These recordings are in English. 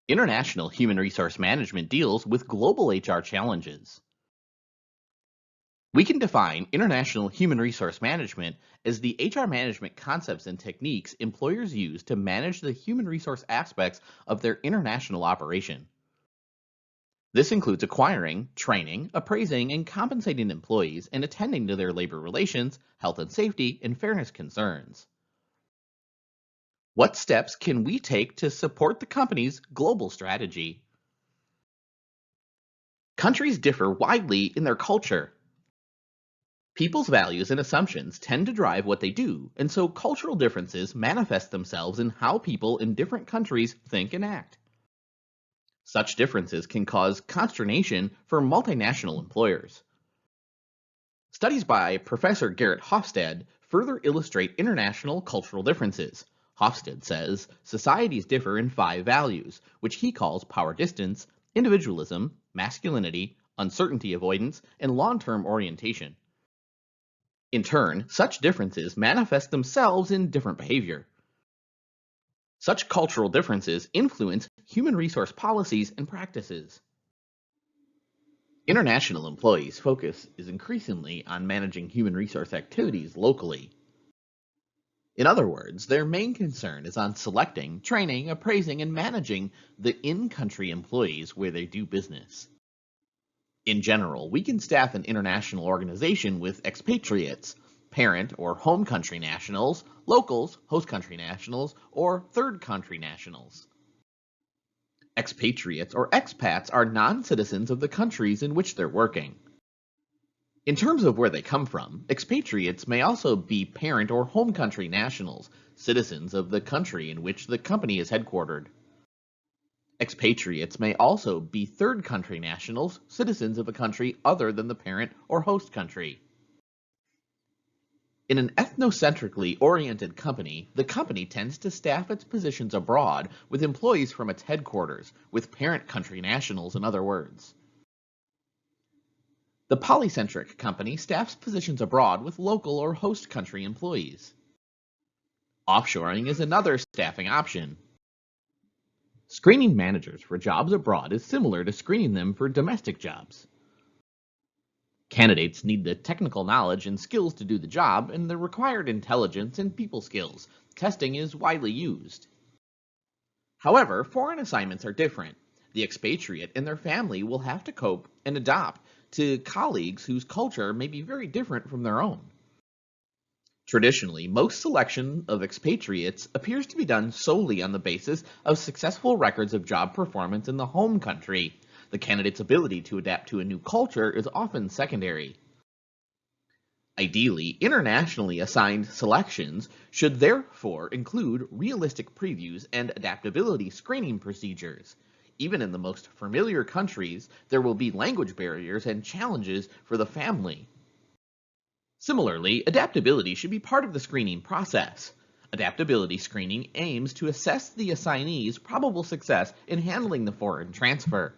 International human resource management deals with global HR challenges. We can define international human resource management as the HR management concepts and techniques employers use to manage the human resource aspects of their international operation. This includes acquiring, training, appraising, and compensating employees and attending to their labor relations, health and safety, and fairness concerns. What steps can we take to support the company's global strategy? Countries differ widely in their culture. People's values and assumptions tend to drive what they do, and so cultural differences manifest themselves in how people in different countries think and act. Such differences can cause consternation for multinational employers. Studies by Professor Garrett Hofstad further illustrate international cultural differences. Hofstad says societies differ in 5 values, which he calls power distance, individualism, masculinity, uncertainty avoidance, and long-term orientation. In turn, such differences manifest themselves in different behavior. Such cultural differences influence human resource policies and practices. International employees' focus is increasingly on managing human resource activities locally. In other words, their main concern is on selecting, training, appraising, and managing the in-country employees where they do business. In general, we can staff an international organization with expatriates, parent or home country nationals, locals, host country nationals, or third country nationals. Expatriates or expats are non-citizens of the countries in which they're working. In terms of where they come from, expatriates may also be parent or home country nationals, citizens of the country in which the company is headquartered. Expatriates may also be third country nationals, citizens of a country other than the parent or host country. In an ethnocentrically oriented company, the company tends to staff its positions abroad with employees from its headquarters, with parent country nationals in other words. The polycentric company staffs positions abroad with local or host country employees. Offshoring is another staffing option. Screening managers for jobs abroad is similar to screening them for domestic jobs. Candidates need the technical knowledge and skills to do the job and the required intelligence and people skills. Testing is widely used. However, foreign assignments are different. The expatriate and their family will have to cope and adapt to colleagues whose culture may be very different from their own. Traditionally, most selection of expatriates appears to be done solely on the basis of successful records of job performance in the home country. The candidate's ability to adapt to a new culture is often secondary. Ideally, internationally assigned selections should therefore include realistic previews and adaptability screening procedures. Even in the most familiar countries, there will be language barriers and challenges for the family. Similarly, adaptability should be part of the screening process. Adaptability screening aims to assess the assignee's probable success in handling the foreign transfer.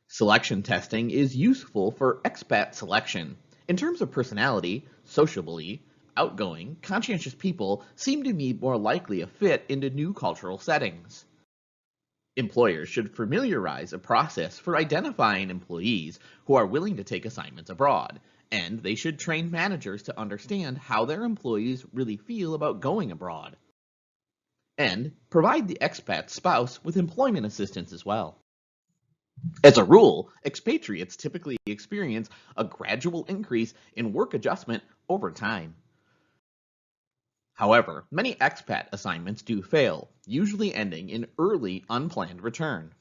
Selection testing is useful for expat selection. In terms of personality, sociably, outgoing, conscientious people seem to be more likely a fit into new cultural settings. Employers should familiarize a process for identifying employees who are willing to take assignments abroad, and they should train managers to understand how their employees really feel about going abroad. And provide the expat spouse with employment assistance as well. As a rule, expatriates typically experience a gradual increase in work adjustment over time. However, many expat assignments do fail, usually ending in early unplanned return.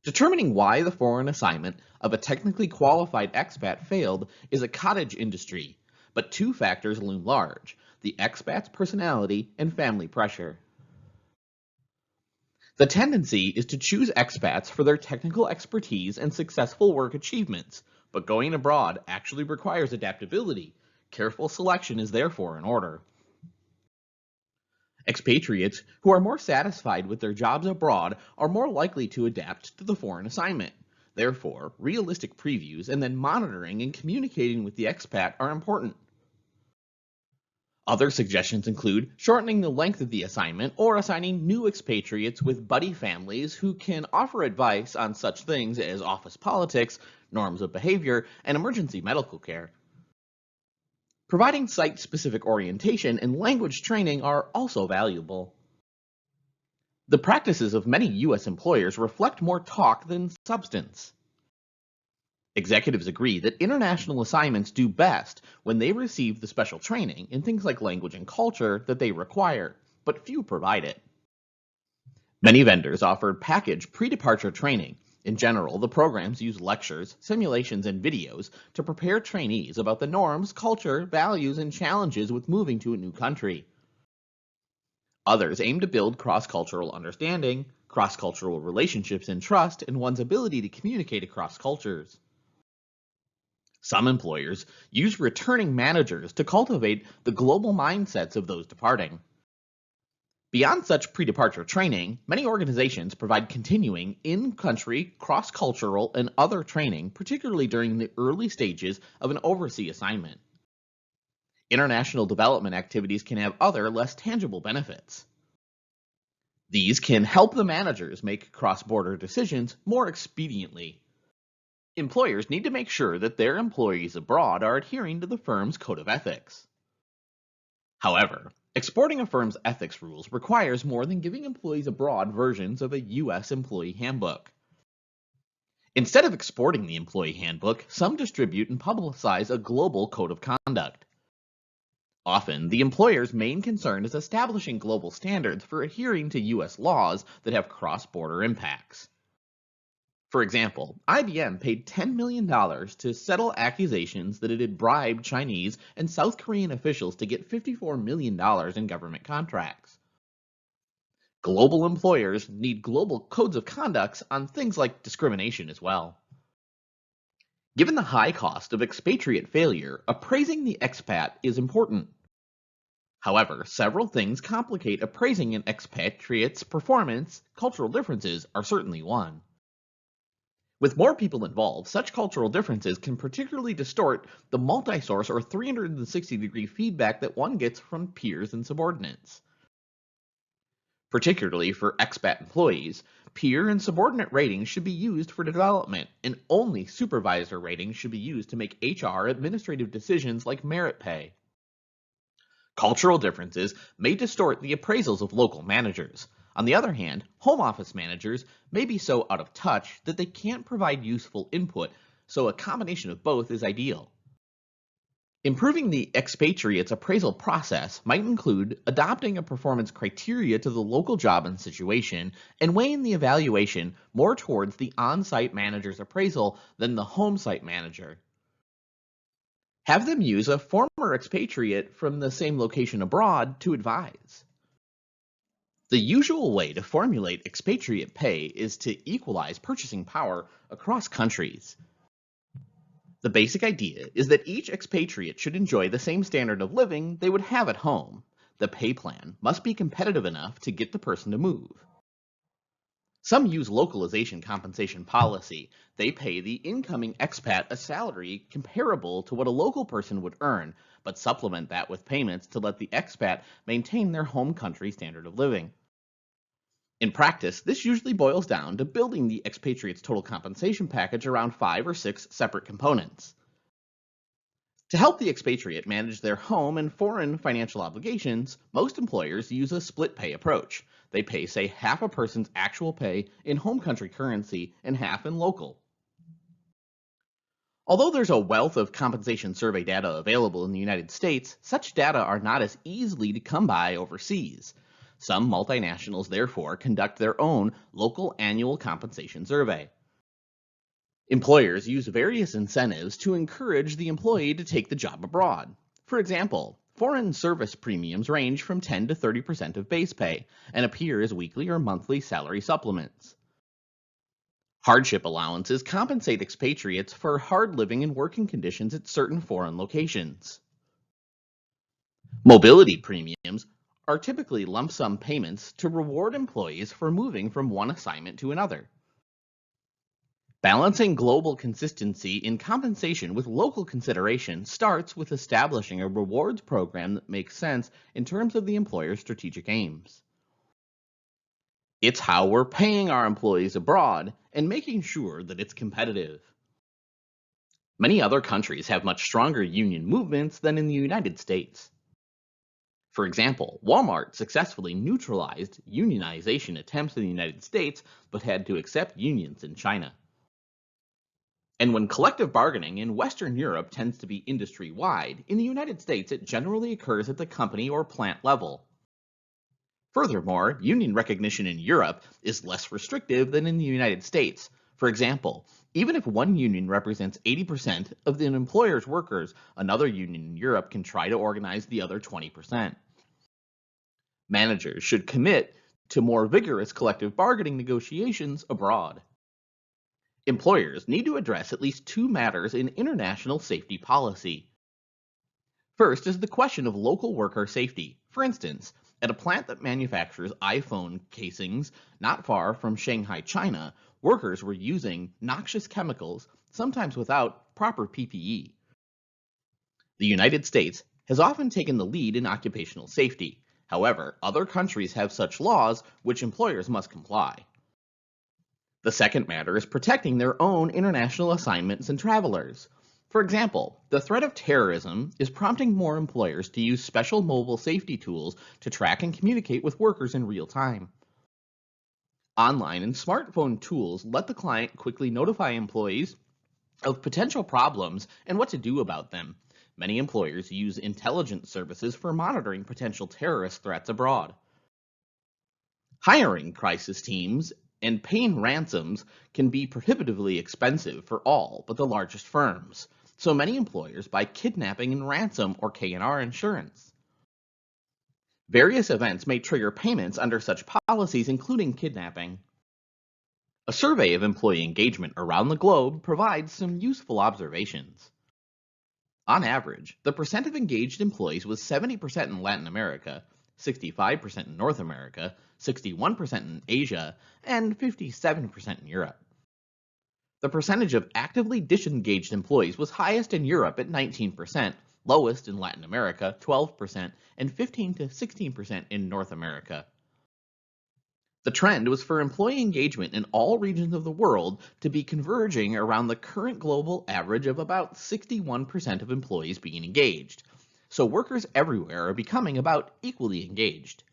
Determining why the foreign assignment of a technically qualified expat failed is a cottage industry, but 2 factors loom large: the expat's personality and family pressure. The tendency is to choose expats for their technical expertise and successful work achievements, but going abroad actually requires adaptability. Careful selection is therefore in order. Expatriates who are more satisfied with their jobs abroad are more likely to adapt to the foreign assignment. Therefore, realistic previews and then monitoring and communicating with the expat are important. Other suggestions include shortening the length of the assignment or assigning new expatriates with buddy families who can offer advice on such things as office politics, norms of behavior, and emergency medical care. Providing site-specific orientation and language training are also valuable. The practices of many U.S. employers reflect more talk than substance. Executives agree that international assignments do best when they receive the special training in things like language and culture that they require, but few provide it. Many vendors offer packaged pre-departure training. In general, the programs use lectures, simulations, and videos to prepare trainees about the norms, culture, values, and challenges with moving to a new country. Others aim to build cross-cultural understanding, cross-cultural relationships, and trust in one's ability to communicate across cultures. Some employers use returning managers to cultivate the global mindsets of those departing. Beyond such pre-departure training, many organizations provide continuing in-country, cross-cultural, and other training, particularly during the early stages of an overseas assignment. International development activities can have other, less tangible benefits. These can help the managers make cross-border decisions more expediently. Employers need to make sure that their employees abroad are adhering to the firm's code of ethics. However, exporting a firm's ethics rules requires more than giving employees abroad versions of a U.S. employee handbook. Instead of exporting the employee handbook, some distribute and publicize a global code of conduct. Often, the employer's main concern is establishing global standards for adhering to U.S. laws that have cross-border impacts. For example, IBM paid $10 million to settle accusations that it had bribed Chinese and South Korean officials to get $54 million in government contracts. Global employers need global codes of conduct on things like discrimination as well. Given the high cost of expatriate failure, appraising the expat is important. However, several things complicate appraising an expatriate's performance. Cultural differences are certainly one. With more people involved, such cultural differences can particularly distort the multi-source or 360-degree feedback that one gets from peers and subordinates. Particularly for expat employees, peer and subordinate ratings should be used for development, and only supervisor ratings should be used to make HR administrative decisions like merit pay. Cultural differences may distort the appraisals of local managers. On the other hand, home office managers may be so out of touch that they can't provide useful input, so a combination of both is ideal. Improving the expatriate's appraisal process might include adopting a performance criteria to the local job and situation and weighing the evaluation more towards the on-site manager's appraisal than the home-site manager. Have them use a former expatriate from the same location abroad to advise. The usual way to formulate expatriate pay is to equalize purchasing power across countries. The basic idea is that each expatriate should enjoy the same standard of living they would have at home. The pay plan must be competitive enough to get the person to move. Some use localization compensation policy. They pay the incoming expat a salary comparable to what a local person would earn, but supplement that with payments to let the expat maintain their home country standard of living. In practice, this usually boils down to building the expatriate's total compensation package around 5 or 6 separate components. To help the expatriate manage their home and foreign financial obligations, most employers use a split pay approach. They pay, say, half a person's actual pay in home country currency and half in local. Although there's a wealth of compensation survey data available in the United States, such data are not as easily to come by overseas. Some multinationals, therefore, conduct their own local annual compensation survey. Employers use various incentives to encourage the employee to take the job abroad. For example, foreign service premiums range from 10 to 30% of base pay and appear as weekly or monthly salary supplements. Hardship allowances compensate expatriates for hard living and working conditions at certain foreign locations. Mobility premiums are typically lump sum payments to reward employees for moving from one assignment to another. Balancing global consistency in compensation with local consideration starts with establishing a rewards program that makes sense in terms of the employer's strategic aims. It's how we're paying our employees abroad and making sure that it's competitive. Many other countries have much stronger union movements than in the United States. For example, Walmart successfully neutralized unionization attempts in the United States but had to accept unions in China. And when collective bargaining in Western Europe tends to be industry wide, in the United States it generally occurs at the company or plant level. Furthermore, union recognition in Europe is less restrictive than in the United States. For example, even if one union represents 80% of an employer's workers, another union in Europe can try to organize the other 20%. Managers should commit to more vigorous collective bargaining negotiations abroad. Employers need to address at least two matters in international safety policy. First is the question of local worker safety. For instance, at a plant that manufactures iPhone casings not far from Shanghai, China, workers were using noxious chemicals, sometimes without proper PPE. The United States has often taken the lead in occupational safety. However, other countries have such laws which employers must comply. The second matter is protecting their own international assignments and travelers. For example, the threat of terrorism is prompting more employers to use special mobile safety tools to track and communicate with workers in real time. Online and smartphone tools let the client quickly notify employees of potential problems and what to do about them. Many employers use intelligence services for monitoring potential terrorist threats abroad. Hiring crisis teams and paying ransoms can be prohibitively expensive for all but the largest firms. So many employers buy kidnapping and ransom or K&R insurance. Various events may trigger payments under such policies, including kidnapping. A survey of employee engagement around the globe provides some useful observations. On average, the percent of engaged employees was 70% in Latin America, 65% in North America, 61% in Asia, and 57% in Europe. The percentage of actively disengaged employees was highest in Europe at 19%, lowest in Latin America, 12%, and 15 to 16% in North America. The trend was for employee engagement in all regions of the world to be converging around the current global average of about 61% of employees being engaged. So workers everywhere are becoming about equally engaged.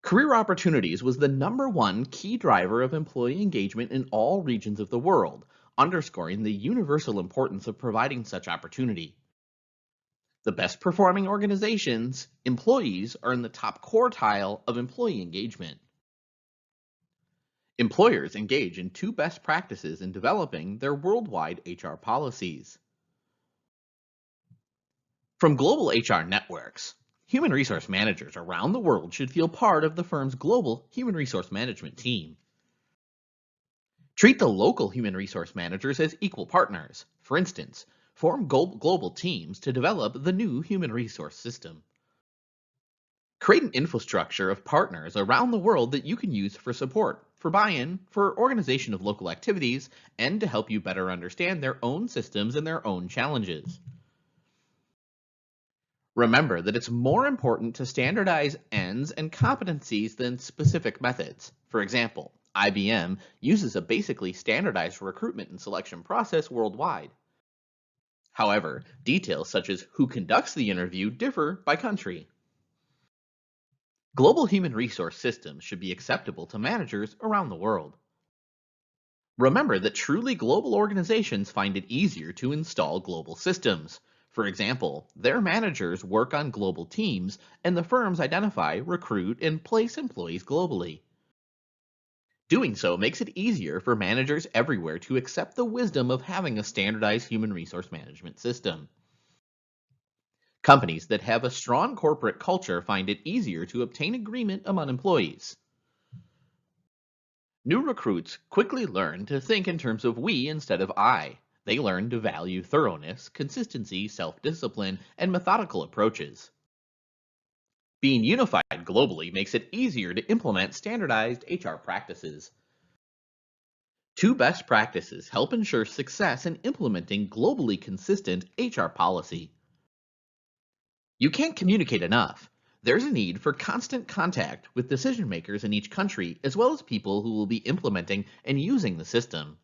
Career opportunities was the number one key driver of employee engagement in all regions of the world, underscoring the universal importance of providing such opportunity. The best performing organizations, employees are in the top quartile of employee engagement. Employers engage in two best practices in developing their worldwide HR policies. From global HR networks, human resource managers around the world should feel part of the firm's global human resource management team. Treat the local human resource managers as equal partners. For instance, form global teams to develop the new human resource system. Create an infrastructure of partners around the world that you can use for support, for buy-in, for organization of local activities, and to help you better understand their own systems and their own challenges. Remember that it's more important to standardize ends and competencies than specific methods. For example, IBM uses a basically standardized recruitment and selection process worldwide. However, details such as who conducts the interview differ by country. Global human resource systems should be acceptable to managers around the world. Remember that truly global organizations find it easier to install global systems. For example, their managers work on global teams, and the firms identify, recruit, and place employees globally. Doing so makes it easier for managers everywhere to accept the wisdom of having a standardized human resource management system. Companies that have a strong corporate culture find it easier to obtain agreement among employees. New recruits quickly learn to think in terms of we instead of I. They learn to value thoroughness, consistency, self-discipline, and methodical approaches. Being unified globally makes it easier to implement standardized HR practices. Two best practices help ensure success in implementing globally consistent HR policy. You can't communicate enough. There's a need for constant contact with decision makers in each country, as well as people who will be implementing and using the system.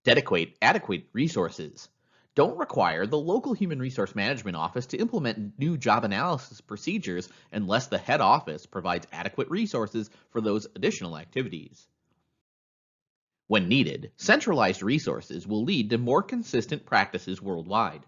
Dedicate adequate resources. Don't require the local human resource management office to implement new job analysis procedures unless the head office provides adequate resources for those additional activities. When needed, centralized resources will lead to more consistent practices worldwide.